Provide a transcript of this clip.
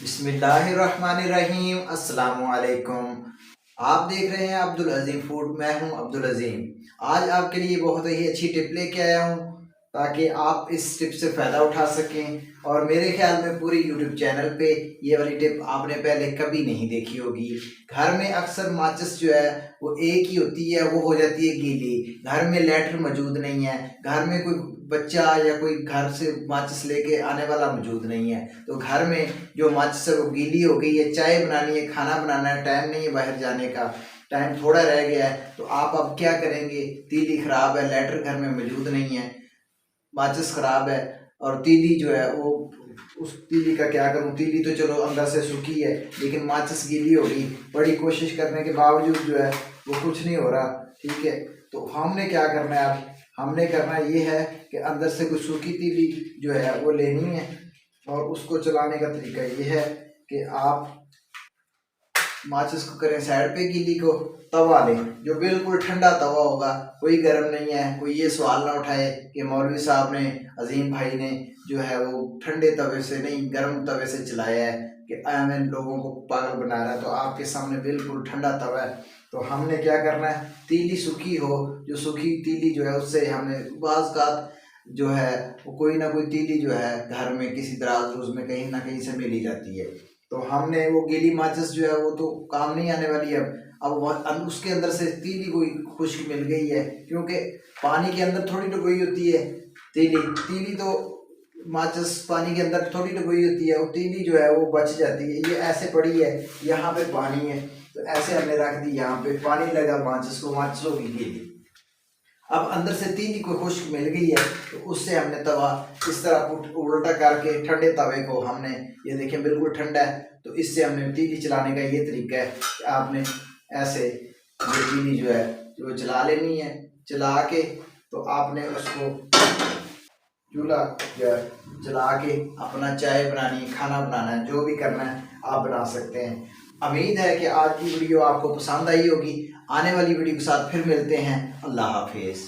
बिस्मिल्लाहिर्रहमानिर्रहीम। अस्सलामु अलैकुम। आप देख रहे हैं अब्दुल अजीम फूड। मैं हूं अब्दुल अजीम। आज आपके लिए बहुत ही अच्छी टिप लेके आया हूं ताकि आप इस टिप से फ़ायदा उठा सकें। और मेरे ख्याल में पूरी यूट्यूब चैनल पे ये वाली टिप आपने पहले कभी नहीं देखी होगी। घर में अक्सर माचिस जो है वो एक ही होती है, वो हो जाती है गीली। घर में लाइटर मौजूद नहीं है, घर में कोई बच्चा या कोई घर से माचिस लेके आने वाला मौजूद नहीं है, तो घर में जो माचिस है वो गीली हो गई है। चाय बनानी है, खाना बनाना है, टाइम नहीं है बाहर जाने का, टाइम थोड़ा रह गया है, तो आप अब क्या करेंगे? तीली खराब है, लाइटर घर में मौजूद नहीं है, माचिस खराब है और तीली जो है वो, उस तीली का क्या करूं? तीली तो चलो अंदर से सूखी है लेकिन माचिस गीली हो गई। बड़ी कोशिश करने के बावजूद जो है वो कुछ नहीं हो रहा। ठीक है, तो हमने क्या करना है? अब हमने करना ये है कि अंदर से कोई सूखी तीली जो है वो लेनी है और उसको चलाने का तरीका ये है कि आप माचिस को करें साइड पे, गीली को तवा लें जो बिल्कुल ठंडा तवा होगा, कोई गर्म नहीं है। कोई ये सवाल ना उठाए कि मौलवी साहब ने, अजीम भाई ने जो है वो ठंडे तवे से नहीं गर्म तवे से चलाया है कि मैं लोगों को पागल बना रहा है। तो आपके सामने बिल्कुल ठंडा तवा है। तो हमने क्या करना है? तीली सूखी हो, जो सूखी तीली जो है उससे हमने बाज़ का जो है वो कोई ना कोई तीली जो है घर में किसी दराज रोज में कहीं ना कहीं से मिल ही जाती है। तो हमने वो गीली माचिस जो है वो तो काम नहीं आने वाली है। अब उसके अंदर से तीली कोई खुश्क मिल गई है, क्योंकि पानी के अंदर थोड़ी तो कोई होती है तीली। तीली तो माचिस पानी के अंदर थोड़ी तो कोई होती है, वो तीली जो है वो बच जाती है। ये ऐसे पड़ी है, यहाँ पे पानी है तो ऐसे हमने रख दी, यहाँ पे पानी लगा माचिस को, माचिस होगी गीली। अब अंदर से तीली को खुश्क मिल गई है तो उससे हमने तवा इस तरह उल्टा करके ठंडे तवे को हमने, ये देखें बिल्कुल ठंडा है, तो इससे हमने तीली चलाने का ये तरीका है कि आपने ऐसे ये तीली जो है जो चला लेनी है। चला के तो आपने उसको चूल्हा जो है चला के अपना चाय बनानी है, खाना बनाना है, जो भी करना है आप बना सकते हैं। उम्मीद है कि आज की वीडियो आपको पसंद आई होगी। आने वाली वीडियो के साथ फिर मिलते हैं। अल्लाह हाफिज़।